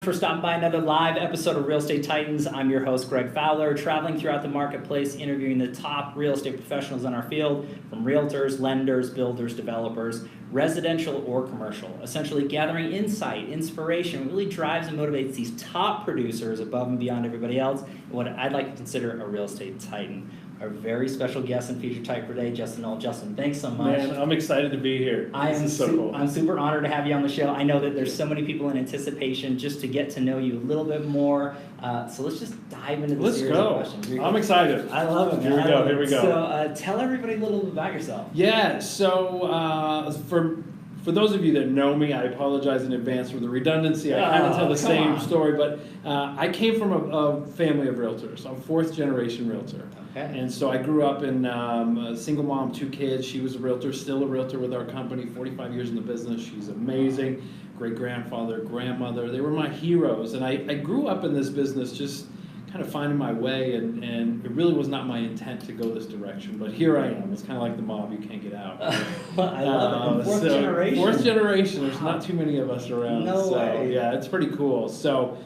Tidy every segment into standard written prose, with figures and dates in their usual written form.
for stopping by another live episode of Real Estate Titans. I'm your host, Greg Fowler, traveling throughout the marketplace, interviewing the top real estate professionals in our field, from realtors, lenders, builders, developers, residential or commercial, essentially gathering insight, inspiration, really drives and motivates these top producers above and beyond everybody else, and what I'd like to consider a real estate titan. Our very special guest and feature type today, Justin Knoll. Justin, thanks so much. Man, I'm excited to be here. This is so cool. I'm super honored to have you on the show. I know that there's so many people in anticipation just to get to know you a little bit more. So let's just dive into the series of questions. I'm excited. I love it, man. Here we go. So tell everybody a little bit about yourself. Yeah, so for those of you that know me, I apologize in advance for the redundancy. I kind of tell the same story, but I came from a family of realtors. I'm fourth generation realtor. Okay. And so I grew up in a single mom, 2 kids. She was a realtor, still a realtor with our company, 45 years in the business. She's amazing. Great-grandfather, grandmother, they were my heroes. And I grew up in this business just kind of finding my way, and it really was not my intent to go this direction. But here I am. It's kind of like the mob, you can't get out. I love it. Fourth generation. Fourth generation. There's not too many of us around. No way. Yeah, it's pretty cool. So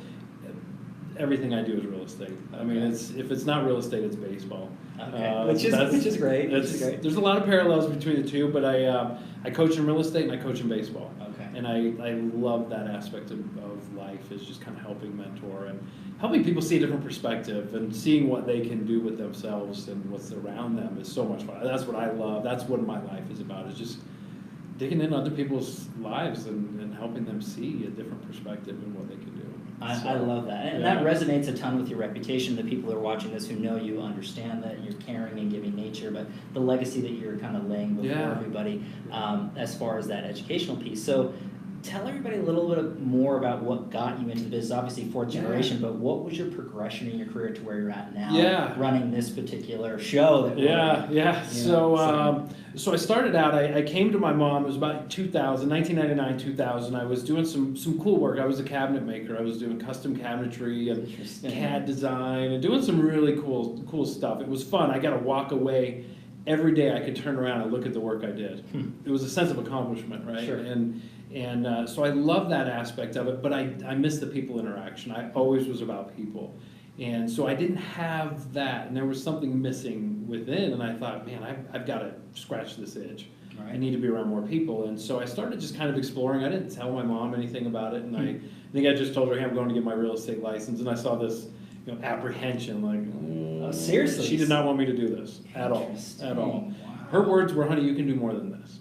everything I do is real estate. I mean, if it's not real estate, it's baseball. Okay. Which is great. There's a lot of parallels between the two, but I coach in real estate and I coach in baseball. Okay. And I love that aspect of life, is just kind of helping mentor and helping people see a different perspective and seeing what they can do with themselves and what's around them is so much fun. That's what I love. That's what my life is about, is just digging in other people's lives and helping them see a different perspective and what they can do. I love that. And that resonates a ton with your reputation. The people who are watching this who know you understand that you're caring and giving nature, but the legacy that you're kind of laying before everybody as far as that educational piece. So tell everybody a little bit more about what got you into the business. Obviously, fourth generation, but what was your progression in your career to where you're at now, running this particular show? So I started out, I came to my mom, it was about 1999, 2000. I was doing some cool work. I was a cabinet maker. I was doing custom cabinetry and CAD design and doing some really cool stuff. It was fun. I got to walk away every day. I could turn around and look at the work I did. It was a sense of accomplishment, right? Sure. And so I love that aspect of it, but I miss the people interaction. I always was about people. And so I didn't have that, and there was something missing within, and I thought, man, I've got to scratch this itch. Right. I need to be around more people. And so I started just kind of exploring. I didn't tell my mom anything about it, and I think I just told her, hey, I'm going to get my real estate license, and I saw this apprehension, like, seriously? She did not want me to do this at all. Wow. Her words were, honey, you can do more than this.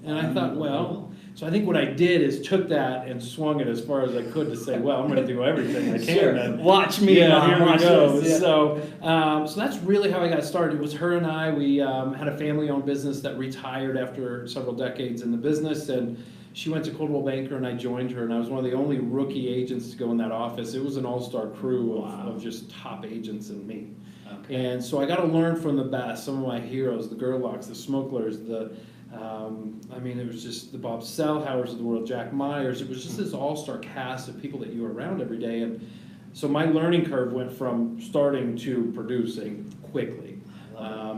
And I thought, well, so I think what I did is took that and swung it as far as I could to say, well, I'm going to do everything I can. Sure. And, watch me. Yeah, here we go. This, So that's really how I got started. It was her and I. We had a family-owned business that retired after several decades in the business, and she went to Coldwell Banker, and I joined her, and I was one of the only rookie agents to go in that office. It was an all-star crew of just top agents and me. Okay. And so I got to learn from the best, some of my heroes, the Gerlachs, the Smokler's, it was just the Bob Selhauers of the world, Jack Myers. It was just this all-star cast of people that you were around every day. And so my learning curve went from starting to producing quickly.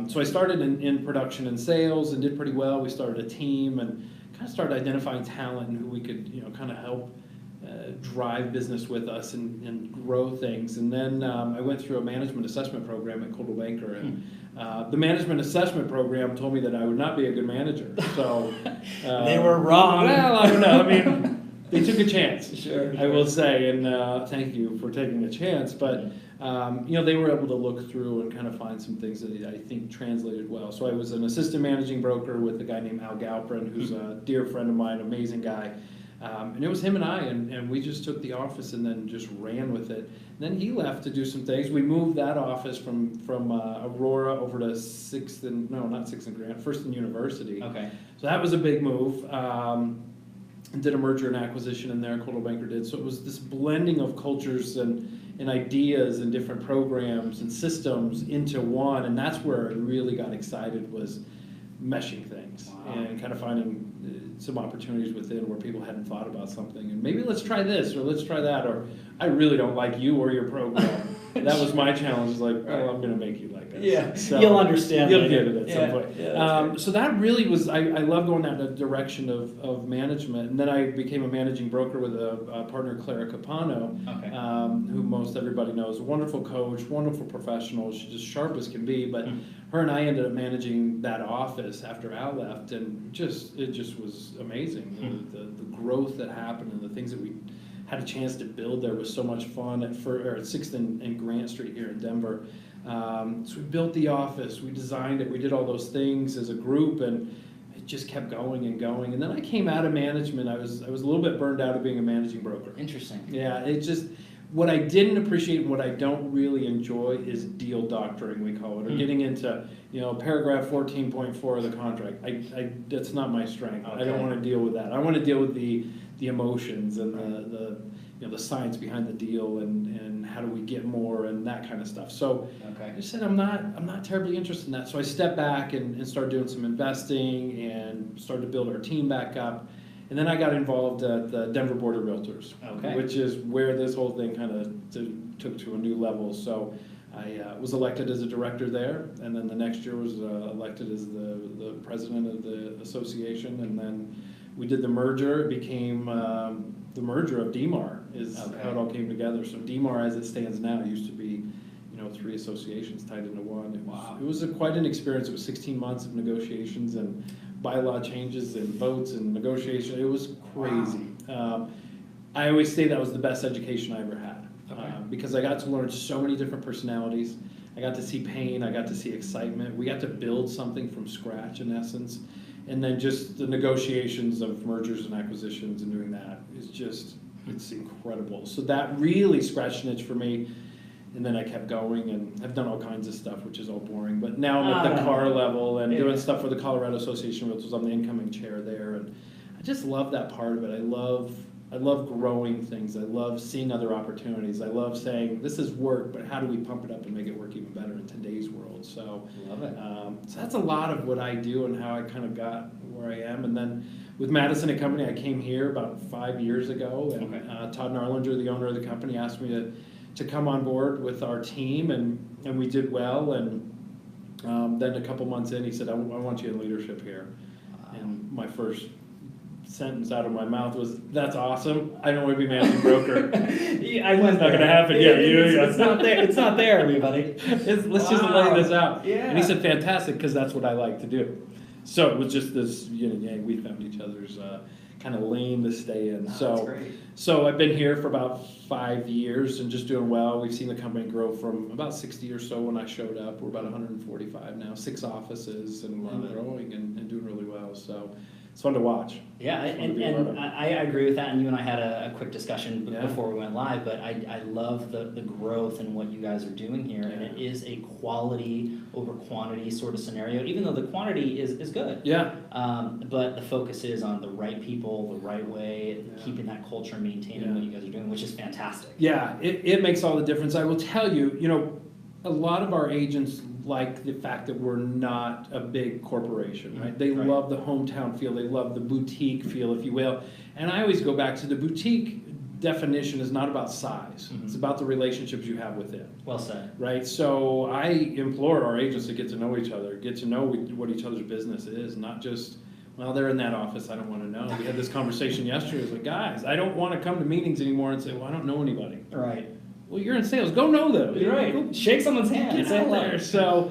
So I started in production and sales and did pretty well. We started a team and kind of started identifying talent and who we could, kind of help drive business with us and grow things. And then I went through a management assessment program at Coldwell Banker, and the management assessment program told me that I would not be a good manager. So they were wrong. Well, I don't know. I mean, they took a chance. Sure. I will say, and thank you for taking a chance. But they were able to look through and kind of find some things that I think translated well. So I was an assistant managing broker with a guy named Al Galprin, who's a dear friend of mine, amazing guy. And it was him and I, and we just took the office and then just ran with it. And then he left to do some things. We moved that office from Aurora over to First and University. Okay. So that was a big move. And did a merger and acquisition in there, Coldwell Banker did. So it was this blending of cultures and ideas and different programs and systems into one. And that's where I really got excited, was meshing things and kind of finding some opportunities within where people hadn't thought about something, and maybe let's try this or let's try that, or I really don't like you or your program. That was my challenge. Is like, oh, I'm going to make you like us. Yeah, so you'll understand. You'll later. get it at some point. Yeah, so that really was. I love going that direction of management, and then I became a managing broker with a partner, Clara Capano, Okay. who most everybody knows. A wonderful coach, wonderful professional. She's just sharp as can be. But her and I ended up managing that office after Al left, and it just was amazing. The growth that happened and the things that we had a chance to build there was so much fun at 6th and Grant Street here in Denver. So we built the office, we designed it, we did all those things as a group, and it just kept going and going. And then I came out of management. I was a little bit burned out of being a managing broker. Interesting. Yeah, it just, what I didn't appreciate and what I don't really enjoy is deal doctoring, we call it, or getting into, paragraph 14.4 of the contract. That's not my strength. Okay. I don't want to deal with that. I want to deal with the emotions and the science behind the deal and how do we get more and that kind of stuff. So Okay. I just said I'm not terribly interested in that. So I stepped back and started doing some investing and started to build our team back up. And then I got involved at the Denver Board of Realtors, Okay. which is where this whole thing kind of took to a new level. So I was elected as a director there, and then the next year was elected as the president of the association, and then we did the merger. It became the merger of DMAR is Okay. how it all came together. So DMAR, as it stands now, used to be 3 associations tied into one. It was quite an experience. It was 16 months of negotiations and bylaw changes and votes and negotiation. It was crazy. Wow. I always say that was the best education I ever had. Okay. Because I got to learn so many different personalities. I got to see pain. I got to see excitement. We got to build something from scratch, in essence. And then just the negotiations of mergers and acquisitions and doing that is it's incredible. So that really scratched an itch for me. And then I kept going and I've done all kinds of stuff, which is all boring. But now I'm at the car level and doing stuff for the Colorado Association of Realtors. I'm the incoming chair there. And I just love that part of it. I love growing things. I love seeing other opportunities. I love saying, this is work, but how do we pump it up and make it work even better in today's world? So, Love it. So that's a lot of what I do and how I kind of got where I am. And then with Madison and Company, I came here about 5 years ago. And Okay. Todd Narlinger, the owner of the company, asked me to come on board with our team, and we did well. And then a couple months in, he said, I want you in leadership here. Wow. And my first sentence out of my mouth was, that's awesome. I don't want to be managing broker. Yeah, I went It's not there. going to happen. It's not there. It's not there, everybody. Let's just lay this out. Yeah. And he said, fantastic, because that's what I like to do. So it was just this yin and yang. We found each other's kind of lane to stay in. That's So great. So I've been here for about 5 years and just doing well. We've seen the company grow from about 60 or so when I showed up. We're about 145 now, 6 offices, and we're growing and doing really well. So it's fun to watch. Yeah, and I agree with that, and you and I had a quick discussion before we went live, but I love the growth and what you guys are doing here, and it is a quality over quantity sort of scenario, even though the quantity is good. Yeah. But the focus is on the right people, the right way, keeping that culture, maintaining what you guys are doing, which is fantastic. Yeah, it makes all the difference. I will tell you, a lot of our agents like the fact that we're not a big corporation, right? They love the hometown feel. They love the boutique feel, if you will. And I always go back to the boutique definition is not about size. Mm-hmm. It's about the relationships you have within. Well said. Right? So I implore our agents to get to know each other, get to know what each other's business is, not just, well, they're in that office, I don't want to know. We had this conversation yesterday. It was like, guys, I don't want to come to meetings anymore and say, well, I don't know anybody. Right. Well, you're in sales. Go know them. You're right. Go shake someone's hand. Get out there. So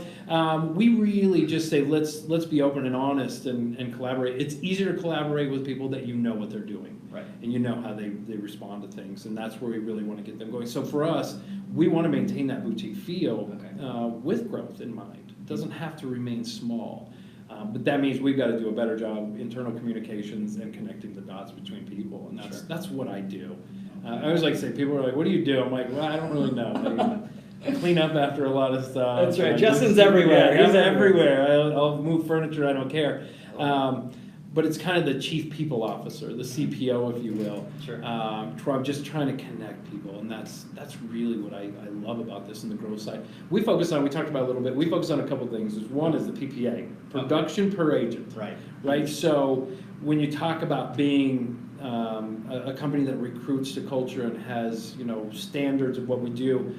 we really just say let's be open and honest and collaborate. It's easier to collaborate with people that you know what they're doing, right? And you know how they respond to things, and that's where we really want to get them going. So for us, we want to maintain that boutique feel with growth in mind. It doesn't have to remain small. But that means we've got to do a better job internal communications and connecting the dots between people, and that's what I do. I always like to say, people are like, what do you do? I'm like, well, I don't really know. I clean up after a lot of stuff. That's right. Justin's everywhere. Yeah, he's everywhere. I'll move furniture. I don't care. But it's kind of the chief people officer, the CPO, if you will. Sure. I'm just trying to connect people, and that's really what I love about this in the growth side. We talked about a little bit, we focus on a couple things. One is the PPA, production per agent. Right. Right? So when you talk about being a company that recruits to culture and has standards of what we do,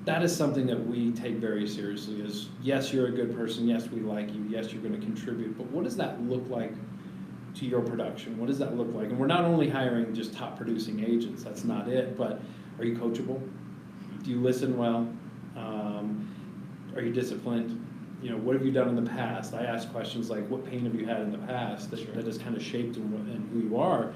that is something that we take very seriously. Is yes, you're a good person. Yes, we like you. Yes, you're going to contribute. But what does that look like to your production? What does that look like? And we're not only hiring just top producing agents. That's not it. But are you coachable? Do you listen well? Are you disciplined? You know, what have you done in the past? I ask questions like, what pain have you had in the past that has kind of shaped in who you are?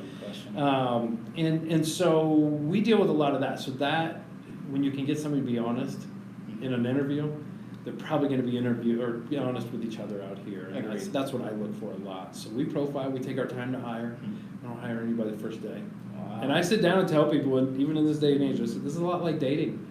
And so we deal with a lot of that. So that, when you can get somebody to be honest in an interview, they're probably going to be honest with each other out here. And that's what I look for a lot. So we profile, we take our time to hire. I don't hire anybody the first day. Wow. And I sit down and tell people, and even in this day and age, I said, this is a lot like dating.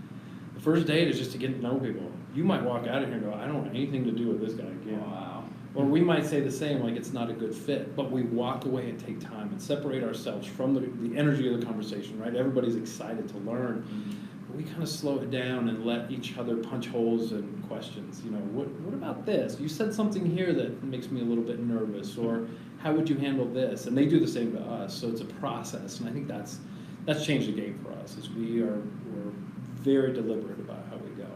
The first date is just to get to know people. You might walk out of here and go, I don't want anything to do with this guy again. Wow. Or we might say the same, like it's not a good fit, but we walk away and take time and separate ourselves from the energy of the conversation, right? Everybody's excited to learn. But we kind of slow it down and let each other punch holes in questions. You know, what about this? You said something here that makes me a little bit nervous, or how would you handle this? And they do the same to us, so it's a process, and I think that's changed the game for us, is we're very deliberate about how we go.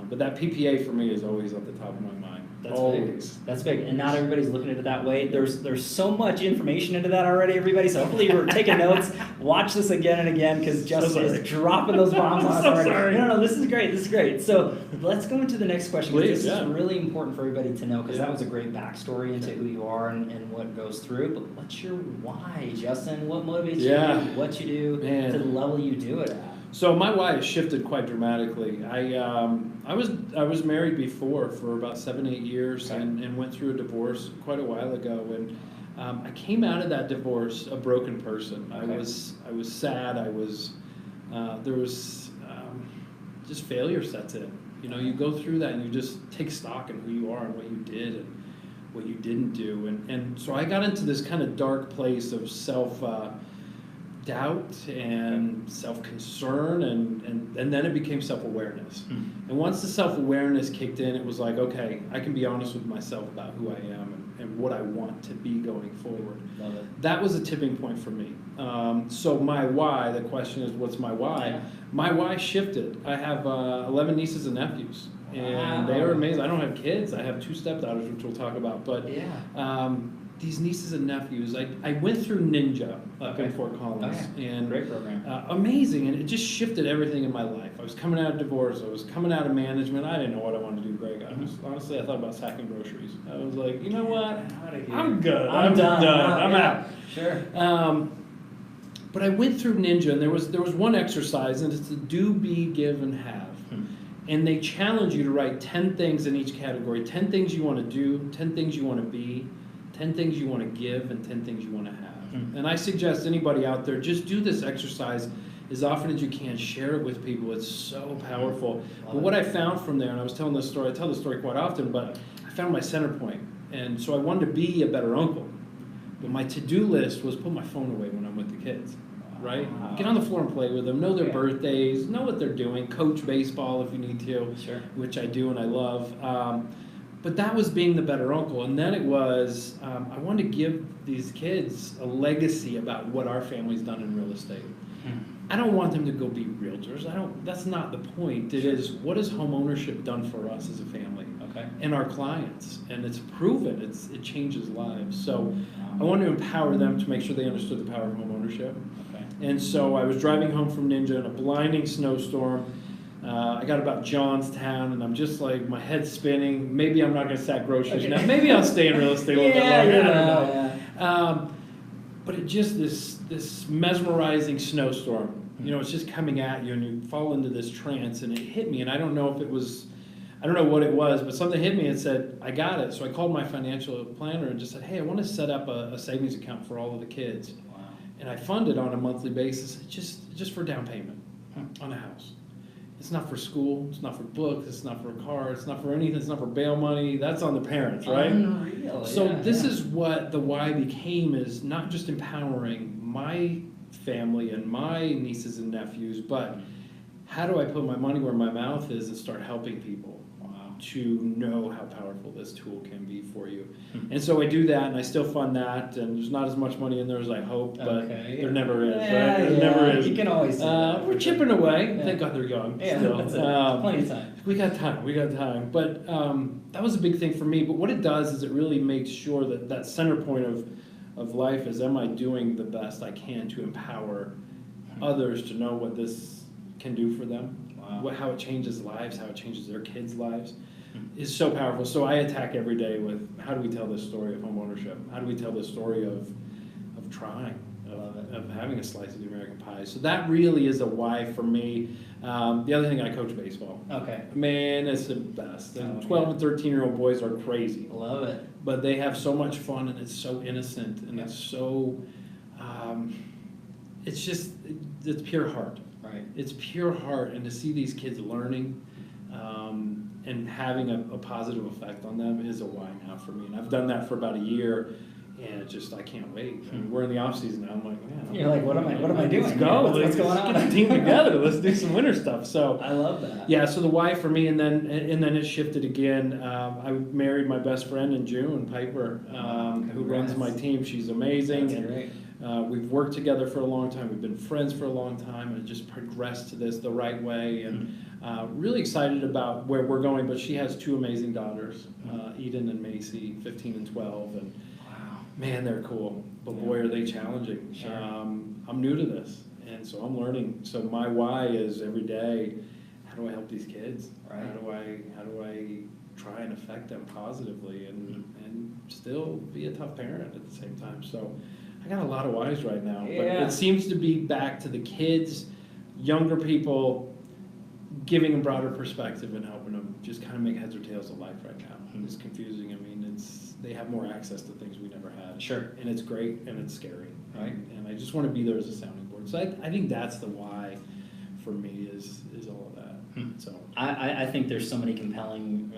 But that PPA for me is always at the top of my mind. That's big. That's big. And not everybody's looking at it that way. There's so much information into that already, everybody. So hopefully you're taking notes. Watch this again and again, because Justin is dropping those bombs on us already. Sorry. No, this is great. This is great. So let's go into the next question. Please, this is really important for everybody to know, because that was a great backstory into Okay. who you are and what goes through. But what's your why, Justin? What motivates you Yeah. to do what you do to the level you do it at? So my why has shifted quite dramatically. I was married before for about 7-8 years, and went through a divorce quite a while ago, and I came out of that divorce a broken person. I was sad. There was just failure sets in. You know, you go through that and you just take stock in who you are and what you did and what you didn't do, and so I got into this kind of dark place of doubt and self-concern, and then it became self-awareness. And once the self-awareness kicked in, it was like, okay, I can be honest with myself about who I am and what I want to be going forward. Love it. That was a tipping point for me. So my why, the question is, what's my why? Yeah. My why shifted. I have 11 nieces and nephews, and they are amazing. I don't have kids. I have 2 stepdaughters, which we'll talk about, but these nieces and nephews, I went through Ninja up in Fort Collins. And great program. Amazing, and it just shifted everything in my life. I was coming out of divorce, I was coming out of management. I didn't know what I wanted to do, Greg. Honestly, I thought about sacking groceries. I was like, you know what? I'm good. I'm done. I'm out. Sure. But I went through Ninja, and there was one exercise, and it's the do, be, give, and have. And they challenge you to write 10 things in each category, 10 things you want to do, 10 things you want to be, 10 things you want to give, and 10 things you want to have. And I suggest anybody out there, just do this exercise as often as you can. Share it with people. It's so powerful. But what I found from there, and I was telling this story, I tell this story quite often, but I found my center point. And so I wanted to be a better uncle. But my to-do list was put my phone away when I'm with the kids. Right? Wow. Get on the floor and play with them. Know their birthdays. Know what they're doing. Coach baseball if you need to, which I do and I love. But that was being the better uncle. And then it was, I wanted to give these kids a legacy about what our family's done in real estate. I don't want them to go be realtors. That's not the point. It is, what has home ownership done for us as a family? And our clients. And it's proven, it changes lives. So I wanted to empower them to make sure they understood the power of home ownership. And so I was driving home from Ninja in a blinding snowstorm. I got about Johnstown, and I'm just like, my head's spinning. Maybe I'm not going to sack groceries now. Maybe I'll stay in real estate a little bit longer. I don't know. But it just, this mesmerizing snowstorm, you know, it's just coming at you, and you fall into this trance, and it hit me, and I don't know what it was, but something hit me and said, I got it. So I called my financial planner and just said, hey, I want to set up a savings account for all of the kids. And I fund it on a monthly basis, just for down payment on a house. It's not for school, it's not for books, it's not for a car, it's not for anything, it's not for bail money. That's on the parents, right? Unreal. So this is what the why became, is not just empowering my family and my nieces and nephews, but how do I put my money where my mouth is and start helping people? to know how powerful this tool can be for you. And so I do that, and I still fund that, and there's not as much money in there as I hope, but there never is. Yeah, There never is. You can always do that. We're chipping away. Thank God they're gone. Yeah, still. that's it. Plenty of time. We got time. But that was a big thing for me. But what it does is it really makes sure that that center point of life is, am I doing the best I can to empower others to know what this can do for them? How it changes lives, how it changes their kids' lives is so powerful. So I attack every day with, how do we tell this story of homeownership? How do we tell this story of trying, of having a slice of the American pie? So that really is a why for me. The other thing, I coach baseball. Okay. Man, it's the best. And 12 and 13-year-old boys are crazy. Love it. But they have so much fun, and it's so innocent, and it's so, it's pure heart. Right. It's pure heart, and to see these kids learning and having a positive effect on them is a why now for me. And I've done that for about a year, and I can't wait. I mean, we're in the off season now. I'm like, man. You're like, what am I doing? Let's go. What's going on? Get the team together. Let's do some winter stuff. So I love that. Yeah. So the why for me, and then it shifted again. I married my best friend in June, Piper, who runs my team. She's amazing. That's great. We've worked together for a long time. We've been friends for a long time, and just progressed to this the right way. And really excited about where we're going. But she has two amazing daughters, Eden and Macy, 15 and 12, and man, they're cool. But boy, are they challenging. Sure. I'm new to this, and so I'm learning. So my why is every day, how do I help these kids? Right. How do I try and affect them positively and still be a tough parent at the same time? So I got a lot of whys right now, but it seems to be back to the kids, younger people, giving a broader perspective and helping them just kind of make heads or tails of life right now. It's confusing. I mean, they have more access to things we never had. Sure. And it's great, and it's scary. Right. And I just want to be there as a sounding board. So I think that's the why for me is all of that. So I think there's so many compelling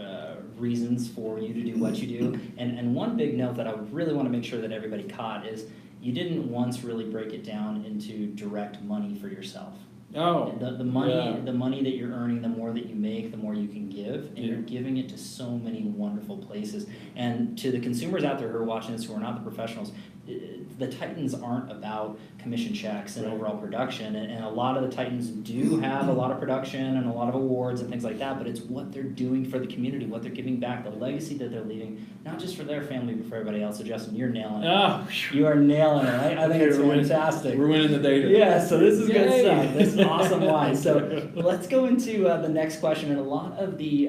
reasons for you to do what you do. And one big note that I really want to make sure that everybody caught is you didn't once really break it down into direct money for yourself. Oh, the money that you're earning, the more that you make, the more you can give, and you're giving it to so many wonderful places. And to the consumers out there who are watching this, who are not the professionals, the Titans aren't about commission checks and overall production, and a lot of the Titans do have a lot of production and a lot of awards and things like that, but it's what they're doing for the community, what they're giving back, the legacy that they're leaving, not just for their family, but for everybody else. So Justin, you're nailing it. Oh, you are nailing it. I think it's fantastic. We're winning the data. Yeah, so this is good stuff. This is awesome wine. So let's go into the next question. And a lot of the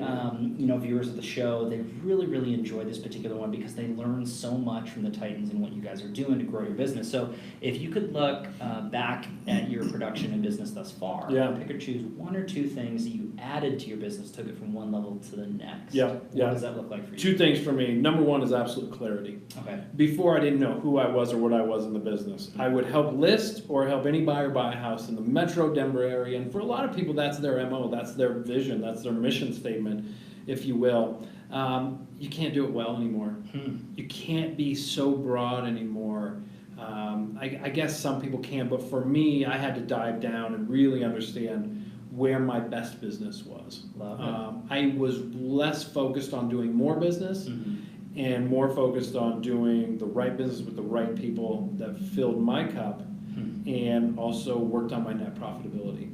viewers of the show, they really, really enjoy this particular one because they learn so much from the Titans and what you guys are doing to grow your business. So if you could look back at your production and business thus far, pick or choose one or two things that you added to your business, took it from one level to the next. What does that look like for you? Two things for me. Number one is absolute clarity. Okay. Before, I didn't know who I was or what I was in the business. I would help list or help any buyer buy a house in the metro Denver area, and for a lot of people, that's their MO, that's their vision, that's their mission statement, if you will. You can't do it well anymore. You can't be so broad anymore. I guess some people can, but for me, I had to dive down and really understand where my best business was. I was less focused on doing more business and more focused on doing the right business with the right people that filled my cup and also worked on my net profitability.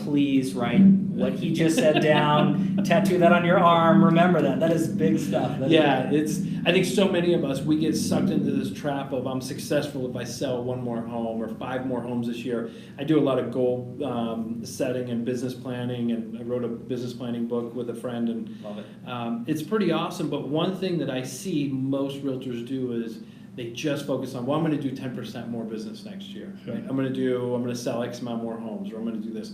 Please write what he just said down, tattoo that on your arm, remember that. That is big stuff. I think so many of us, we get sucked into this trap of I'm successful if I sell one more home or 5 more homes this year. I do a lot of goal setting and business planning, and I wrote a business planning book with a friend, and love it. It's pretty awesome, but one thing that I see most realtors do is they just focus on, well, I'm going to do 10% more business next year. Right? I'm going to sell X amount more homes, or I'm going to do this.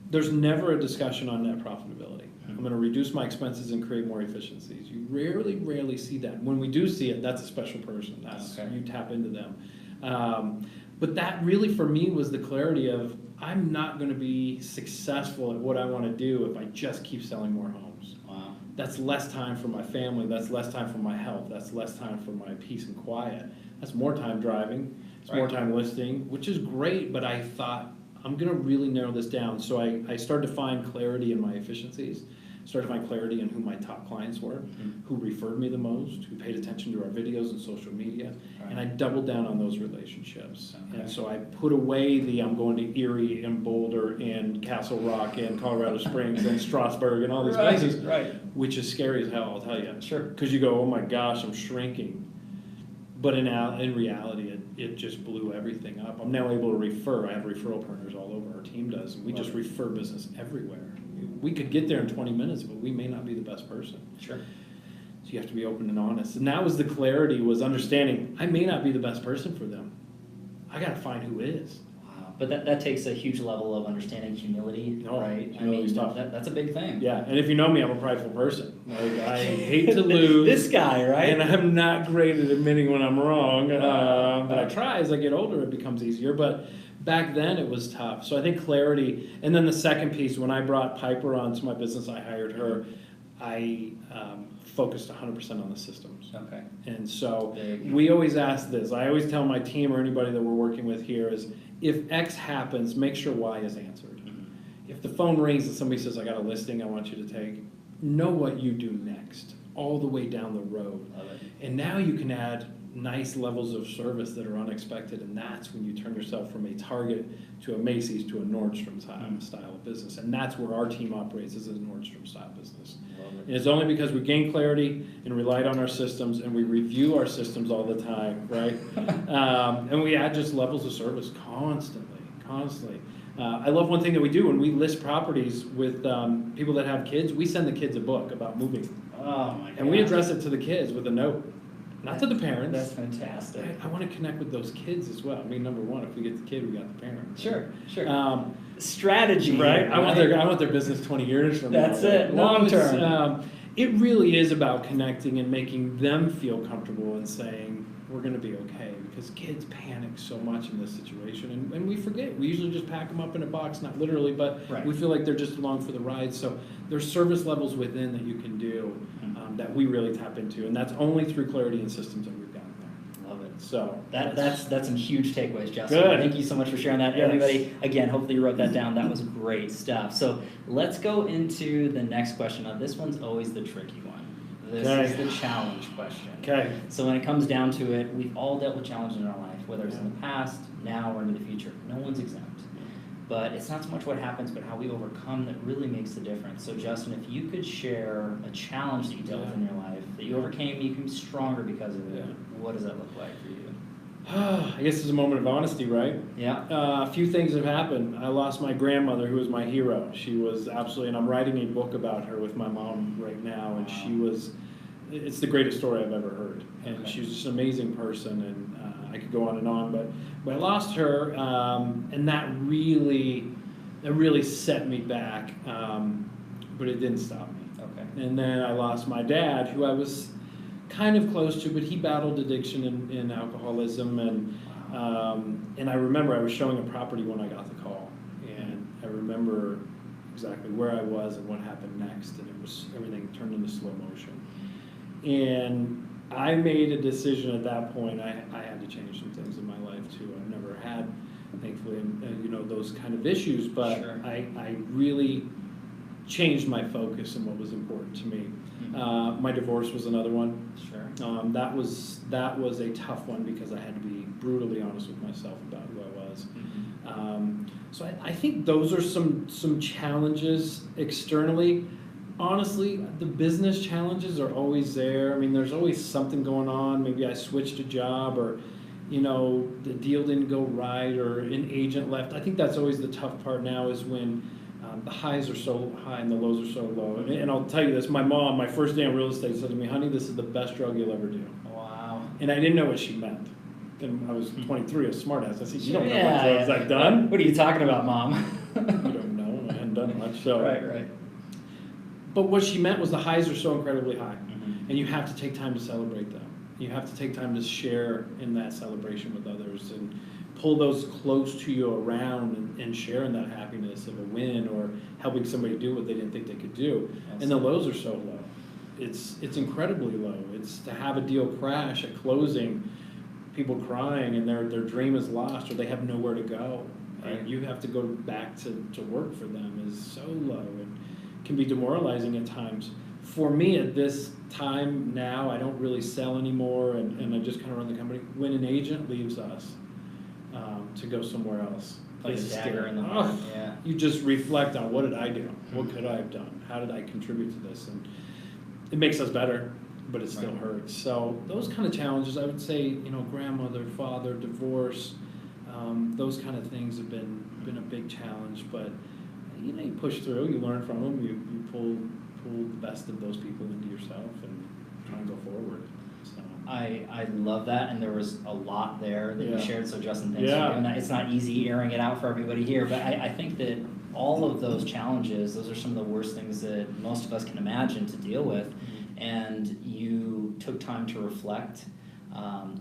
There's never a discussion on net profitability. I'm going to reduce my expenses and create more efficiencies. You rarely see that. When we do see it, that's a special person. You tap into them. But that really, for me, was the clarity of, I'm not going to be successful at what I want to do if I just keep selling more homes. Wow. That's less time for my family. That's less time for my health. That's less time for my peace and quiet. That's more time driving. It's more time listing, which is great, but I thought, I'm going to really narrow this down. So I started to find clarity in my efficiencies. started to find clarity in who my top clients were, who referred me the most, who paid attention to our videos and social media, and I doubled down on those relationships. Okay. And so I put away the I'm going to Erie and Boulder and Castle Rock and Colorado Springs and Strasburg and all these places, which is scary as hell, I'll tell you. Sure. Because you go, oh my gosh, I'm shrinking. But in reality, it just blew everything up. I'm now able to refer. I have referral partners all over. Our team does. And we just refer business everywhere. We could get there in 20 minutes, but we may not be the best person. Sure. So you have to be open and honest. And that was the clarity, was understanding I may not be the best person for them. I got to find who is. But that takes a huge level of understanding, humility, right? Humility's tough. That's a big thing. Yeah, and if you know me, I'm a prideful person. Like, I hate to lose. This guy, right? And I'm not great at admitting when I'm wrong. But I try. As I get older, it becomes easier. But back then, it was tough. So I think clarity. And then the second piece, when I brought Piper onto my business, I hired her. I focused 100% on the systems. Okay. And so we always ask this. I always tell my team or anybody that we're working with here is, if X happens, make sure Y is answered. If the phone rings and somebody says, I got a listing I want you to take, know what you do next, all the way down the road. Love it. And now you can add nice levels of service that are unexpected, and that's when you turn yourself from a Target to a Macy's to a Nordstrom style of business. And that's where our team operates, as a Nordstrom style business. And it's only because we gained clarity and relied on our systems, and we review our systems all the time, right? And we add just levels of service constantly. I love one thing that we do when we list properties with people that have kids. We send the kids a book about moving. Oh my God. And we address it to the kids with a note, not to the parents. That's fantastic. I want to connect with those kids as well. I mean, number one, if we get the kid, we got the parent. Sure. Strategy, right? I want their business 20 years from now. That's it, long term. It really is about connecting and making them feel comfortable and saying, we're going to be okay, because kids panic so much in this situation, and we forget. We usually just pack them up in a box, not literally, but we feel like they're just along for the ride. So there's service levels within that you can do that we really tap into, and that's only through clarity and systems that we've got there. Love it. So that's some huge takeaways, Justin. Good. Thank you so much for sharing that. Yes. Everybody, again, hopefully you wrote that down. That was great stuff. So let's go into the next question. Now, this one's always the tricky one. This is the challenge question. Okay. So when it comes down to it, we've all dealt with challenges in our life, whether it's in the past, now, or into the future. No one's exempt. But it's not so much what happens, but how we overcome that really makes the difference. So Justin, if you could share a challenge that you dealt with in your life, that you overcame, you became stronger because of it, what does that look like for you? I guess it's a moment of honesty, right? Yeah. A few things have happened. I lost my grandmother, who was my hero. She was absolutely, and I'm writing a book about her with my mom right now, and she was, it's the greatest story I've ever heard. And she was just an amazing person, and I could go on, but I lost her, and that really set me back, but it didn't stop me. Okay. And then I lost my dad, who I was kind of close to, but he battled addiction and alcoholism, and I remember I was showing a property when I got the call, and I remember exactly where I was and what happened next, and it was, everything turned into slow motion. And I made a decision at that point. I had to change some things in my life too. I've never had, thankfully, those kind of issues, but I really changed my focus and what was important to me. My divorce was another one. Sure. That was a tough one because I had to be brutally honest with myself about who I was. So I think those are some challenges externally. Honestly, the business challenges are always there. I mean, there's always something going on. Maybe I switched a job, or the deal didn't go right, or an agent left. I think that's always the tough part now, is when the highs are so high and the lows are so low. And I'll tell you this, my mom, my first day in real estate, said to me, honey, this is the best drug you'll ever do. Wow. And I didn't know what she meant. And I was 23, a smart ass. I said, you don't know what drugs I've done. What are you talking about, Mom? You don't know. I hadn't done much. So. Right. But what she meant was the highs are so incredibly high. And you have to take time to celebrate them. You have to take time to share in that celebration with others, and pull those close to you around and share in that happiness of a win, or helping somebody do what they didn't think they could do. And the lows are so low. It's incredibly low. It's to have a deal crash at closing, people crying, and their dream is lost, or they have nowhere to go. And you have to go back to work for them is so low. can be demoralizing at times. For me at this time now, I don't really sell anymore, and I just kind of run the company. When an agent leaves us to go somewhere else, Like a it's dagger scary. in the heart. Yeah. You just reflect on, what did I do? What could I have done? How did I contribute to this? And it makes us better, but it still hurts. So those kind of challenges, I would say, grandmother, father, divorce, those kind of things have been a big challenge. But you push through, you learn from them, you pull the best of those people into yourself and try and go forward. So. I love that, and there was a lot there that you shared, so Justin, thanks Yeah. for doing that. It's not easy airing it out for everybody here, but I think that all of those challenges, those are some of the worst things that most of us can imagine to deal with, and you took time to reflect,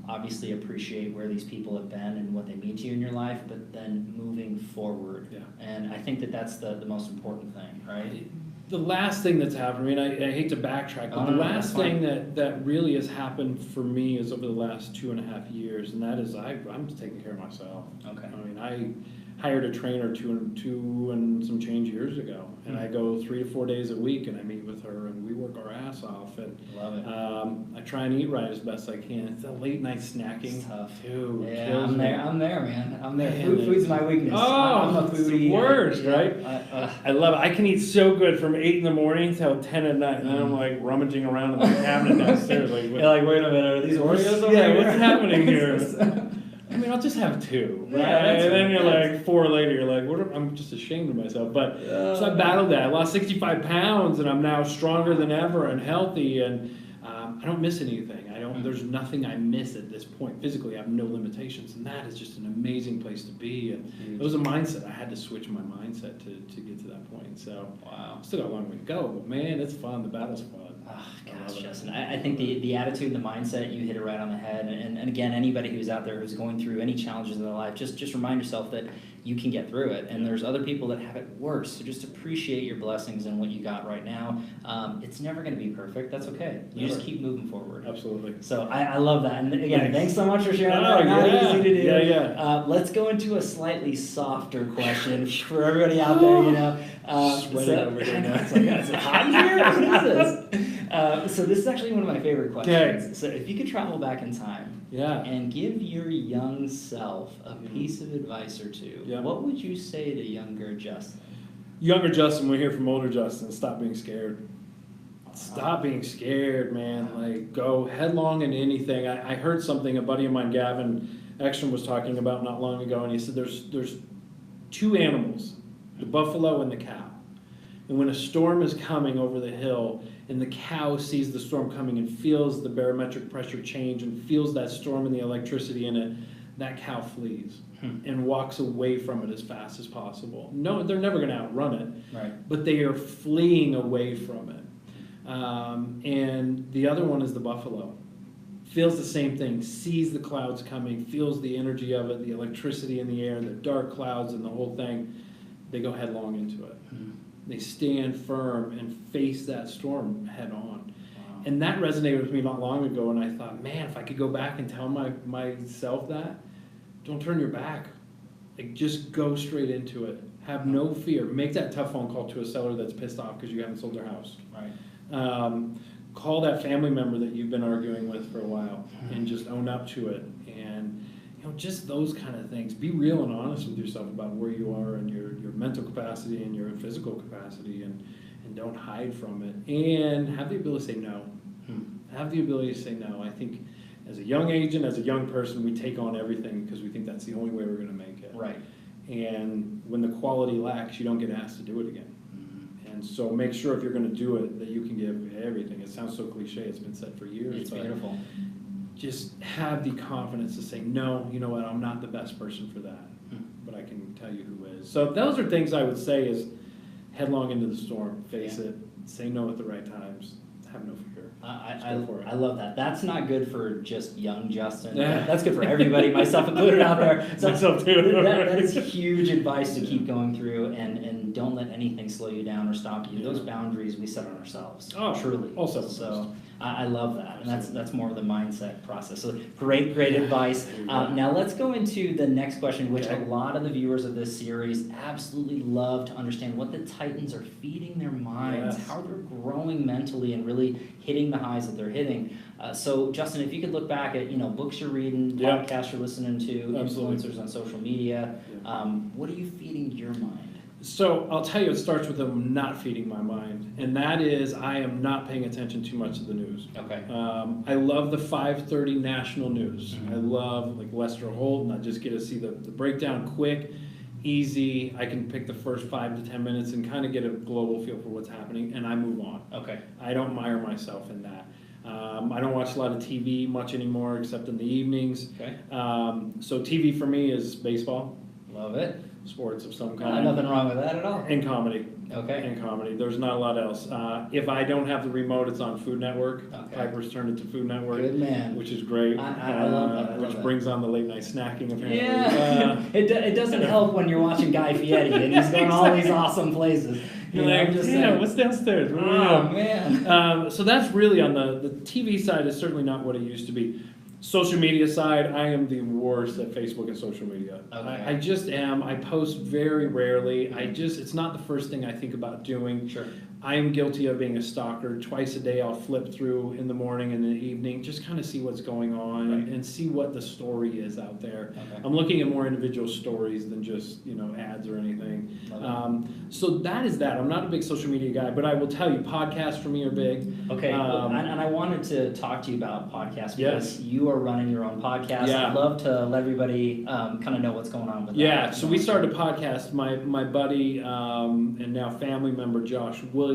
obviously appreciate where these people have been and what they mean to you in your life, but then moving forward. Yeah. And I think that that's the most important thing, right? The last thing that's happened, I hate to backtrack, but the last thing that really has happened for me is over the last 2.5 years, and that is I'm taking care of myself. Okay. I hired a trainer two and some change years ago, and I go 3 to 4 days a week, and I meet with her, and we work our ass off, and Love it. I try and eat right as best I can. It's that late night snacking. It's tough. Dude, Yeah, kills I'm me. there, man. I'm there. Man, Food's my weakness. Oh, I'm a it's foodie. the worst, right? I I love it. I can eat so good from 8 in the morning till 10 at night, and then I'm like rummaging around in the cabinet downstairs. Like, You're like, wait a minute, are these Oreos over yeah, here? what's happening here? I mean, I'll just have 2, right? Yeah, that's and then right. you're like 4 later, you're like, I'm just ashamed of myself. But so I battled that. I lost 65 pounds, and I'm now stronger than ever and healthy, and I don't miss anything. There's nothing I miss at this point. Physically, I have no limitations, and that is just an amazing place to be. And it was a mindset. I had to switch my mindset to get to that point. So Wow. still got a long way to go, but man, it's fun. The battle's fun. Oh, gosh, Justin. I think the attitude and the mindset, you hit it right on the head. And again, anybody who's out there who's going through any challenges in their life, just remind yourself that you can get through it. And there's other people that have it worse. So just appreciate your blessings and what you got right now. It's never going to be perfect. That's okay. You just keep moving forward. Absolutely. So I love that. And again, thanks so much for sharing Oh, that. Not yeah. easy to do. Yeah. Let's go into a slightly softer question for everybody out there, Sweating over here now. It's like, is it hot in here? What is this? So this is actually one of my favorite questions. Okay. So if you could travel back in time and give your young self a piece of advice or two, what would you say to younger Justin? Younger Justin, we're here from older Justin. Stop being scared. Stop being scared, man. Like, go headlong into anything. I heard something a buddy of mine, Gavin Ekstrom, was talking about not long ago, and he said there's 2 animals, the buffalo and the cow. And when a storm is coming over the hill, and the cow sees the storm coming and feels the barometric pressure change and feels that storm and the electricity in it, that cow flees and walks away from it as fast as possible. No, they're never going to outrun it, Right. but they are fleeing away from it. And the other one is the buffalo. Feels the same thing, sees the clouds coming, feels the energy of it, the electricity in the air, the dark clouds and the whole thing. They go headlong into it. They stand firm and face that storm head on. Wow. And that resonated with me not long ago, and I thought, man, if I could go back and tell myself that, don't turn your back. Like, just go straight into it. Have no fear. Make that tough phone call to a seller that's pissed off because you haven't sold their house. Right. Call that family member that you've been arguing with for a while and just own up to it. And just those kind of things. Be real and honest with yourself about where you are and your mental capacity and your physical capacity, and don't hide from it. And have the ability to say no. Have the ability to say no. I think as a young agent, as a young person, we take on everything because we think that's the only way we're going to make it. Right. And when the quality lacks, you don't get asked to do it again. And so make sure if you're going to do it that you can give everything. It sounds so cliche. It's been said for years. It's beautiful. Just have the confidence to say, no, you know what, I'm not the best person for that, but I can tell you who is. So those are things I would say is headlong into the storm, face it, say no at the right times, have no fear. I love that. That's not good for just young Justin. That's good for everybody, myself included out there. So myself too. that is huge advice to keep going through, and don't let anything slow you down or stop you. Those boundaries we set on ourselves. Oh, truly. Also. So I love that, and that's more of the mindset process. So great advice. Now let's go into the next question, which a lot of the viewers of this series absolutely love to understand what the Titans are feeding their minds, how they're growing mentally and really hitting the highs that they're hitting. So Justin, if you could look back at books you're reading, podcasts you're listening to, influencers on social media, what are you feeding your mind? So I'll tell you, it starts with them not feeding my mind, and that is I am not paying attention too much to the news. Okay. I love the 5:30 national news. I love like Lester Holt, and I just get to see the breakdown quick, easy. I can pick the first 5 to 10 minutes and kind of get a global feel for what's happening, and I move on. Okay. I don't mire myself in that. I don't watch a lot of TV much anymore, except in the evenings. Okay. So TV for me is baseball. Love it. Sports of some kind. Nothing wrong with that at all. And comedy. Okay. And comedy. There's not a lot else. If I don't have the remote, it's on Food Network. Okay. Piper's turned it to Food Network. Good man. Which is great. I love that. Which brings on the late night snacking, apparently. Yeah. It doesn't help when you're watching Guy Fieri and he's going all these awesome places. You're like, what's downstairs? Oh, man. So that's really on the TV side is certainly not what it used to be. Social media side, I am the worst at Facebook and social media. Okay. I just am. I post very rarely. It's not the first thing I think about doing. Sure. I am guilty of being a stalker. Twice a day I'll flip through in the morning and in the evening, just kind of see what's going on and see what the story is out there. Okay. I'm looking at more individual stories than just ads or anything. So that is that. I'm not a big social media guy, but I will tell you, podcasts for me are big. Okay, and I wanted to talk to you about podcasts because you are running your own podcast. Yeah. I'd love to let everybody kind of know what's going on with that. Yeah, so we started a podcast. My buddy and now family member Josh Williams,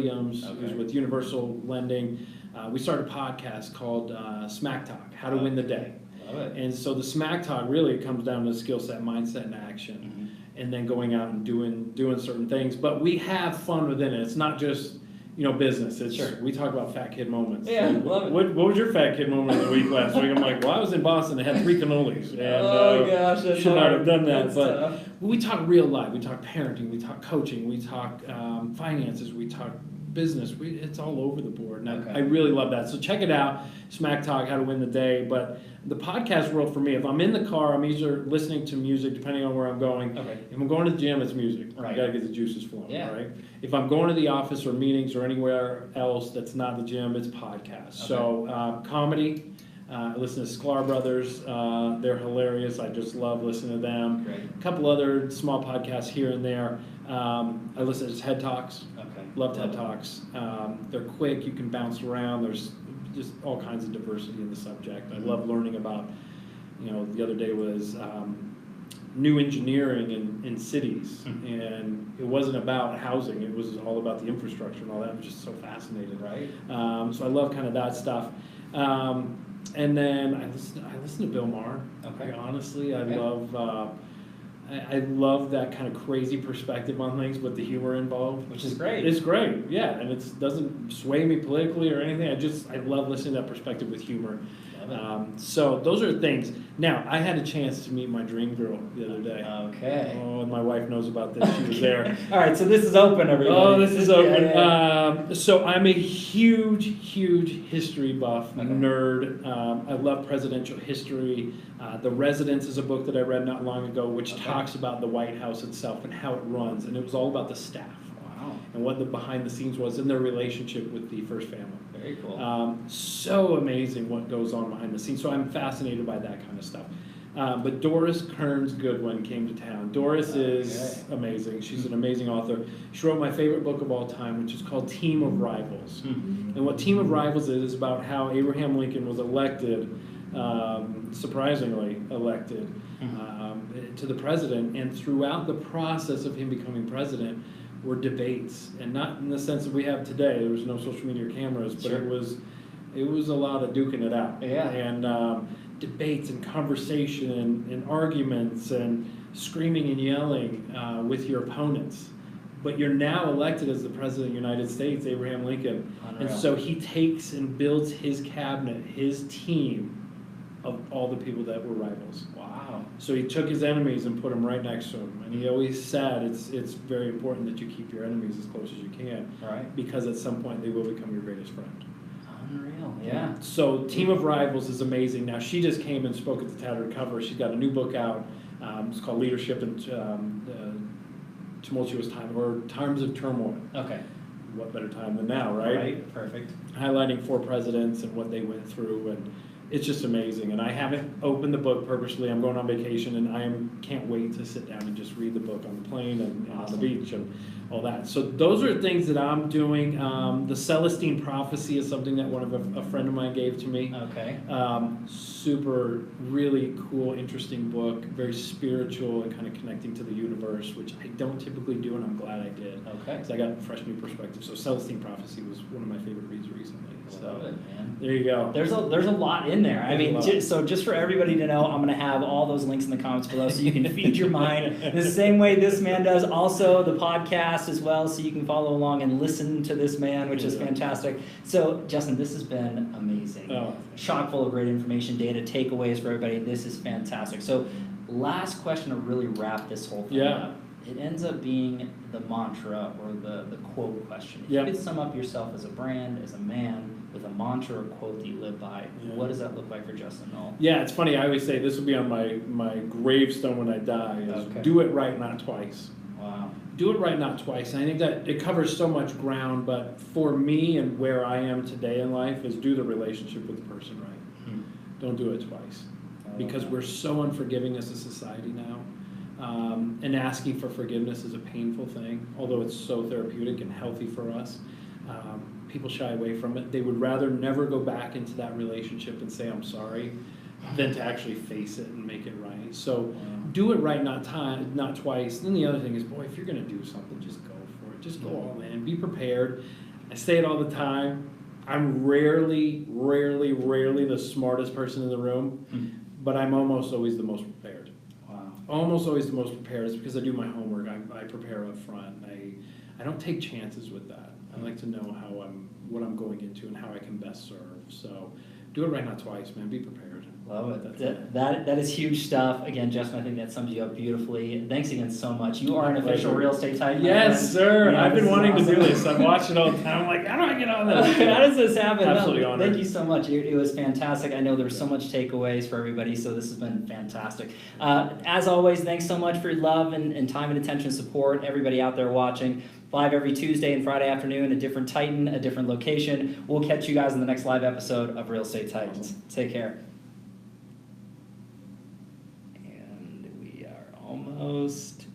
who's with Universal Lending, we started a podcast called Smack Talk, How to Win the Day. Love it. And so the Smack Talk really comes down to skill set, mindset, and action, and then going out and doing certain things. But we have fun within it. It's not just business. It's we talk about fat kid moments. Yeah, Like, love it. What was your fat kid moment of the week last week? I'm like, well, I was in Boston. I had 3 cannolis. And, Oh gosh, that's should not hard. have done that. That's But tough. we talk real life. We talk parenting. We talk coaching. We talk finances. We talk business. It's all over the board. And I really love that. So check it out. Smack Talk, How to Win the Day. But the podcast world for me, if I'm in the car, I'm either listening to music, depending on where I'm going. Okay. If I'm going to the gym, it's music. Right. I got to get the juices flowing, Yeah. right? If I'm going to the office or meetings or anywhere else that's not the gym, it's podcasts. Okay. So comedy. I listen to Sklar Brothers. They're hilarious. I just love listening to them. Great. A couple other small podcasts here and there. I listen to TED Talks. Okay. Love TED Talks. They're quick. You can bounce around. There's just all kinds of diversity in the subject. I love learning about, the other day was new engineering in cities. And it wasn't about housing. It was all about the infrastructure and all that. I'm just so fascinated. Right. So I love kind of that stuff. And then I listen to Bill Maher. Okay. Honestly, I love that kind of crazy perspective on things, but the humor involved, Which is great. It's great, yeah, and it doesn't sway me politically or anything. I love listening to that perspective with humor. So those are things. Now, I had a chance to meet my dream girl the other day. Okay. Oh, and my wife knows about this. She was there. All right, so this is open, everybody. Oh, this is open. Yeah. So I'm a huge history buff, nerd. I love presidential history. The Residence is a book that I read not long ago, which talks about the White House itself and how it runs, and it was all about the staff. Wow. And what the behind the scenes was and their relationship with the first family. Very cool. So amazing what goes on behind the scenes. So I'm fascinated by that kind of stuff. But Doris Kearns Goodwin came to town. Doris is amazing. She's an amazing author. She wrote my favorite book of all time, which is called Team of Rivals. And what Team of Rivals is about how Abraham Lincoln was elected, surprisingly elected, to the president. And throughout the process of him becoming president were debates. And not in the sense that we have today. There was no social media cameras, but it was a lot of duking it out. Yeah. And debates and conversation and arguments and screaming and yelling with your opponents. But you're now elected as the President of the United States, Abraham Lincoln. Unreal. And so he takes and builds his cabinet, his team of all the people that were rivals. Wow. So he took his enemies and put them right next to him. And he always said it's very important that you keep your enemies as close as you can. Right. Because at some point they will become your greatest friend. Unreal, yeah. So Team of Rivals is amazing. Now she just came and spoke at the Tattered Cover. She's got a new book out. It's called Leadership in Tumultuous Time, or Times of Turmoil. Okay. What better time than now, right? Right, perfect. Highlighting 4 presidents and what they went through, and it's just amazing. And I haven't opened the book purposely. I'm going on vacation, and can't wait to sit down and just read the book on the plane and on the beach and all that. So those are things that I'm doing. The Celestine Prophecy is something that a friend of mine gave to me. Okay. Super, really cool, interesting book, very spiritual and kind of connecting to the universe, which I don't typically do, and I'm glad I did. Okay. Because I got a fresh new perspective. So Celestine Prophecy was one of my favorite reads recently. Love it, man. There you go. There's a lot in there. I mean, so just for everybody to know, I'm going to have all those links in the comments below so you can feed your mind the same way this man does. Also, the podcast as well, so you can follow along and listen to this man, which is fantastic. So, Justin, this has been amazing. Chock full of great information, data, takeaways for everybody. This is fantastic. So, last question to really wrap this whole thing up. It ends up being the mantra or the quote question. If you could sum up yourself as a brand, as a man, with a mantra or quote that you live by, what does that look like for Justin Knoll? Yeah, it's funny. I always say this will be on my gravestone when I die. Is do it right, not twice. Wow. Do it right, not twice. And I think that it covers so much ground, but for me and where I am today in life is do the relationship with the person right. Don't do it twice. Because we're so unforgiving as a society now. And asking for forgiveness is a painful thing, although it's so therapeutic and healthy for us. People shy away from it. They would rather never go back into that relationship and say, I'm sorry, than to actually face it and make it right. So do it right, not twice. Then the other thing is, boy, if you're going to do something, just go for it. Just go all in. Be prepared. I say it all the time. I'm rarely the smartest person in the room, but I'm almost always the most prepared. Wow. Almost always the most prepared. It's because I do my homework. I prepare up front. I don't take chances with that. I like to know what I'm going into and how I can best serve. So do it right, not twice, man. Be prepared. Love it. That is huge stuff. Again, Justin, I think that sums you up beautifully. Thanks again so much. You are an official real estate titan. Yes, sir. Yeah, I've been wanting to do this. I've watched it all the time. I'm like, how do I get on this? How does this happen? Absolutely honored. Thank you so much. It was fantastic. I know there's so much takeaways for everybody, so this has been fantastic. As always, thanks so much for your love and time and attention and support. Everybody out there watching. Live every Tuesday and Friday afternoon, a different Titan, a different location. We'll catch you guys in the next live episode of Real Estate Titans. Take care. And we are almost